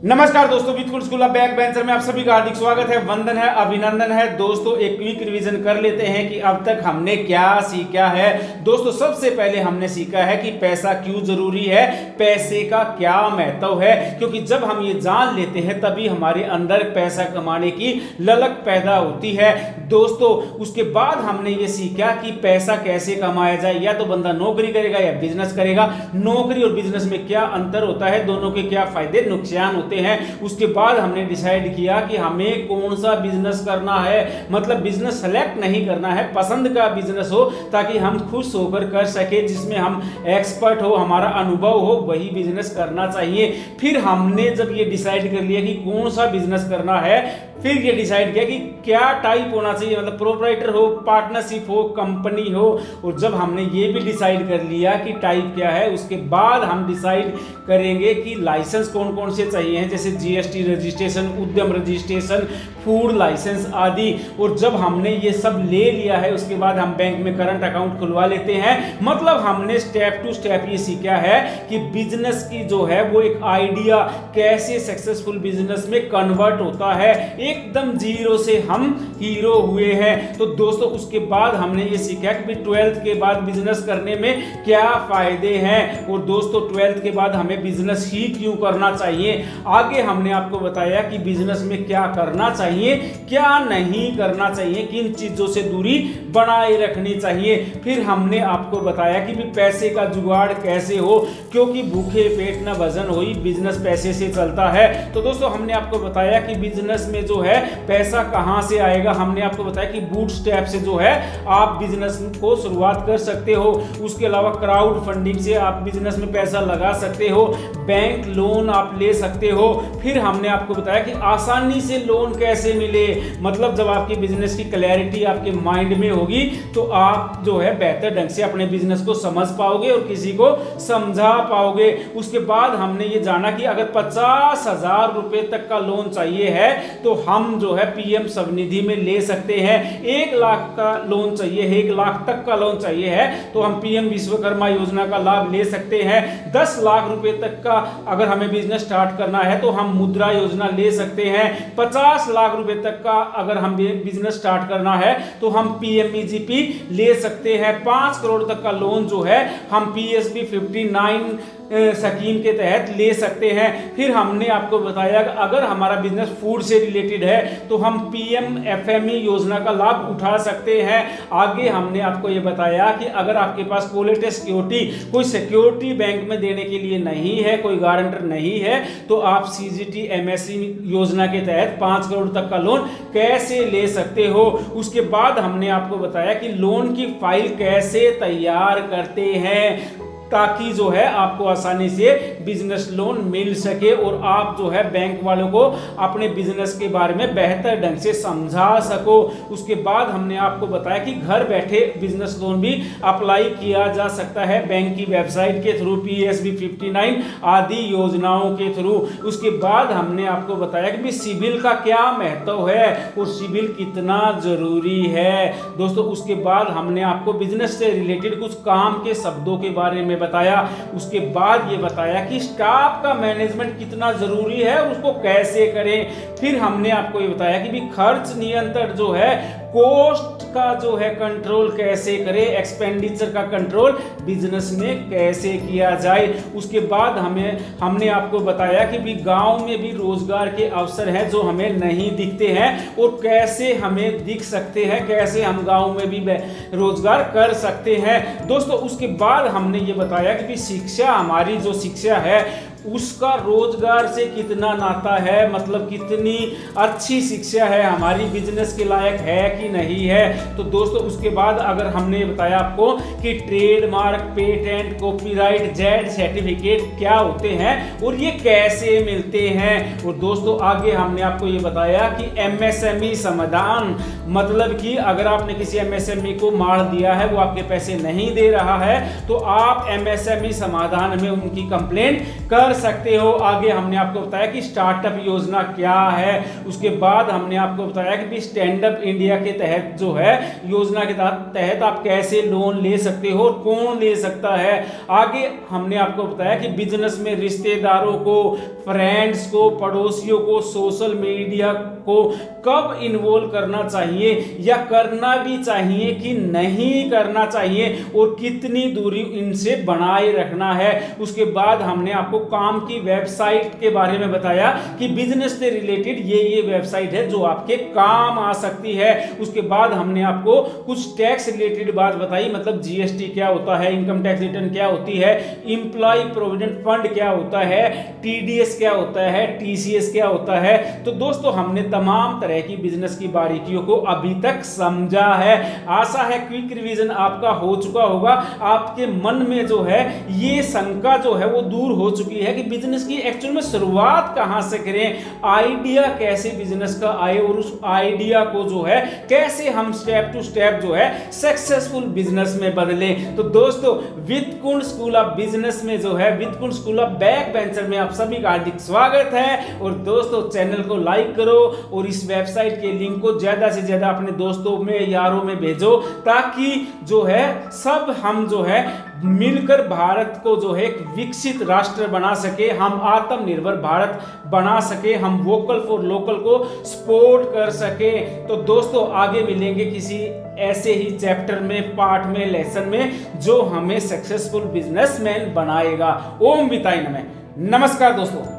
नमस्कार दोस्तों, with good school of back bencher में आप सभी का हार्दिक स्वागत है, वंदन है, अभिनंदन है। दोस्तों एक क्विक रिवीजन कर लेते हैं कि अब तक हमने क्या सीखा है। दोस्तों सबसे पहले हमने सीखा है कि पैसा क्यों जरूरी है, पैसे का क्या महत्व है, क्योंकि जब हम ये जान लेते हैं तभी हमारे अंदर पैसा कमाने की ललक पैदा होती है। दोस्तों उसके बाद हमने ये सीखा कि पैसा कैसे कमाया जाए, या तो बंदा नौकरी करेगा या बिजनेस करेगा, नौकरी और बिजनेस में क्या अंतर होता है, दोनों के क्या फायदे नुकसान होते हैं। उसके बाद हमने डिसाइड किया कि हमें कौन सा बिजनेस करना है, मतलब बिजनेस सेलेक्ट नहीं करना है, पसंद का बिजनेस हो ताकि हम खुश होकर कर सके, जिसमें हम एक्सपर्ट हो, हमारा अनुभव हो, वही बिजनेस करना चाहिए। फिर हमने जब ये डिसाइड कर लिया कि कौन सा बिजनेस करना है, फिर ये डिसाइड किया कि क्या टाइप होना चाहिए, मतलब प्रोप्राइटर हो, पार्टनरशिप हो, कंपनी हो। और जब हमने ये भी डिसाइड कर लिया कि टाइप क्या है, उसके बाद हम डिसाइड करेंगे कि लाइसेंस कौन कौन से चाहिए हैं, जैसे जीएसटी रजिस्ट्रेशन, उद्यम रजिस्ट्रेशन, फूड लाइसेंस आदि। और जब हमने ये सब ले लिया है उसके बाद हम बैंक में करंट अकाउंट खुलवा लेते हैं। मतलब हमने स्टेप टू स्टेप ये सीखा है कि बिजनेस की जो है वो एक आइडिया कैसे सक्सेसफुल बिजनेस में कन्वर्ट होता है, एकदम जीरो से हम हीरो हुए हैं। तो दोस्तों उसके बाद हमने ये सीखा कि 12th के बाद बिजनेस करने में क्या फायदे हैं, और दोस्तों 12th के बाद हमें बिजनेस ही क्यों करना चाहिए। आगे हमने आपको बताया कि बिजनेस में क्या करना चाहिए, क्या नहीं करना चाहिए, किन चीजों से दूरी बनाए रखनी चाहिए। फिर हमने आपको बताया कि भी पैसे का जुगाड़ कैसे हो, क्योंकि भूखे पेट न भजन होई, बिजनेस पैसे से चलता है। तो दोस्तों हमने आपको बताया कि बिजनेस में जो है पैसा कहां से आएगा। हमने आपको बताया कि बूटस्ट्रैप से जो है आप बिजनेस को शुरुआत कर सकते हो। उसके अलावा क्राउड फंडिंग से आप बिजनेस में पैसा लगा सकते हो, बैंक लोन आप ले सकते हो। फिर हमने आपको बताया कि आसानी से लोन कैसे मिले, मतलब जब आपकी बिजनेस की क्लैरिटी आपके माइंड में होगी तो आप जो है बेहतर ढंग से अपने बिजनेस को समझ पाओगे और किसी को समझा पाओगे। उसके बाद हमने ये जाना कि अगर 50,000 रुपए तक का लोन चाहिए है तो हम जो है पीएम स्वनिधि में ले सकते हैं। 1 लाख का लोन चाहिए है, 1 लाख तक का लोन चाहिए है तो हम पीएम विश्वकर्मा योजना का लाभ ले सकते हैं। 10 लाख रुपए तक का अगर हमें बिजनेस स्टार्ट करना है तो हम मुद्रा योजना ले सकते हैं। 50 लाख रुपए तक का अगर हम बिजनेस स्टार्ट करना है तो हम पीएमईजीपी ले सकते हैं। 5 करोड़ तक का लोन जो है हम पीएसबी 59 स्कीम के तहत ले सकते हैं। फिर हमने आपको बताया अगर हमारा बिजनेस फूड से रिलेटेड है तो हम पीएम एफएमई योजना का लाभ उठा सकते हैं। आगे हमने आपको ये बताया कि अगर आपके पास कोलेटरल सिक्योरिटी, कोई सिक्योरिटी बैंक में देने के लिए नहीं है, कोई गारंटर नहीं है, तो आप सीजीटी एमएससी योजना के तहत 5 करोड़ तक का लोन कैसे ले सकते हो। उसके बाद हमने आपको बताया कि लोन की फाइल कैसे तैयार करते हैं ताकि जो है आपको आसानी से बिजनेस लोन मिल सके और आप जो है बैंक वालों को अपने बिजनेस के बारे में बेहतर ढंग से समझा सको। उसके बाद हमने आपको बताया कि घर बैठे बिजनेस लोन भी अप्लाई किया जा सकता है बैंक की वेबसाइट के थ्रू, पीएसबी 59 आदि योजनाओं के थ्रू। उसके बाद हमने आपको बताया कि सिविल का क्या महत्व है और सिविल कितना जरूरी है। दोस्तों उसके बाद हमने आपको बिजनेस से रिलेटेड कुछ काम के शब्दों के बारे में बताया। उसके बाद ये बताया कि स्टाफ का मैनेजमेंट कितना जरूरी है और उसको कैसे करें। फिर हमने आपको ये बताया कि भी खर्च नियंत्रण जो है, कॉस्ट का जो है कंट्रोल कैसे करें, एक्सपेंडिचर का कंट्रोल बिजनेस में कैसे किया जाए। उसके बाद हमने आपको बताया कि भी गांव में भी रोजगार के अवसर हैं जो हमें नहीं दिखते हैं और कैसे हमें दिख सकते हैं, कैसे हम गांव में भी रोजगार कर सकते हैं। दोस्तों उसके बाद हमने ये बताया कि भी शिक्षा, हमारी जो शिक्षा है उसका रोजगार से कितना नाता है, मतलब कितनी अच्छी शिक्षा है हमारी, बिजनेस के लायक है कि नहीं है। तो दोस्तों उसके बाद अगर हमने बताया आपको कि trademark, patent, copyright, Z certificate क्या होते हैं और ये कैसे मिलते हैं। और दोस्तों आगे हमने आपको ये बताया कि एमएसएमई समाधान, मतलब कि अगर आपने किसी एमएसएमई को मार दिया है, वो आपके पैसे नहीं दे रहा है, तो आप एमएसएमई समाधान में उनकी कंप्लेंट कर कर सकते हो। आगे हमने आपको बताया कि स्टार्टअप योजना क्या है, उसके बाद हमने आपको बताया कि स्टैंड अप इंडिया के तहत जो है योजना के तहत आप कैसे लोन ले सकते हो और कौन ले सकता है। आगे हमने आपको बताया कि बिजनेस में रिश्तेदारों को, फ्रेंड्स को, पड़ोसियों को, सोशल मीडिया को कब इन्वॉल्व करना चाहिए या करना भी चाहिए कि नहीं करना चाहिए और कितनी दूरी इनसे बनाए रखना है। उसके बाद हमने आपको काम की वेबसाइट के बारे में बताया कि बिजनेस से रिलेटेड ये वेबसाइट है जो आपके काम आ सकती है। उसके बाद हमने आपको कुछ टैक्स रिलेटेड बात बताई, मतलब जीएसटी क्या होता है, इनकम टैक्स रिटर्न क्या होती है, एम्प्लॉय प्रोविडेंट फंड क्या होता है, टीडीएस क्या होता है, टीसीएस क्या होता है। तो दोस्तों हमने तमाम तरह की बिजनेस की बारीकियों को अभी तक समझा है। आशा है क्विक रिवीजन आपका हो चुका होगा। आपके मन में जो है ये शंका जो है वो दूर हो चुकी है कि बिजनेस की एक्चुअल में शुरुआत कहां से करें, आइडिया कैसे बिजनेस का आए और उस आइडिया को जो है कैसे हम स्टेप टू स्टेप जो है सक्सेसफुल बिजनेस में बदले। तो दोस्तों वित्तकुंड स्कूल ऑफ बिजनेस में जो है वित्तकुंड स्कूल ऑफ बैक बेंचर में आप सभी का हार्दिक स्वागत है। और दोस्तों चैनल को लाइक करो और इस वेबसाइट के लिंक को ज्यादा से ज्यादा अपने दोस्तों में, यारों में भेजो, ताकि जो है सब हम जो है मिलकर भारत को जो है एक विकसित राष्ट्र बना सके, हम आत्मनिर्भर भारत बना सके, हम वोकल फॉर लोकल को सपोर्ट कर सके। तो दोस्तों आगे मिलेंगे किसी ऐसे ही चैप्टर में, पार्ट में, लेसन में जो हमें सक्सेसफुल बिजनेसमैन बनाएगा। ओम विताय नमः। नमस्कार दोस्तों।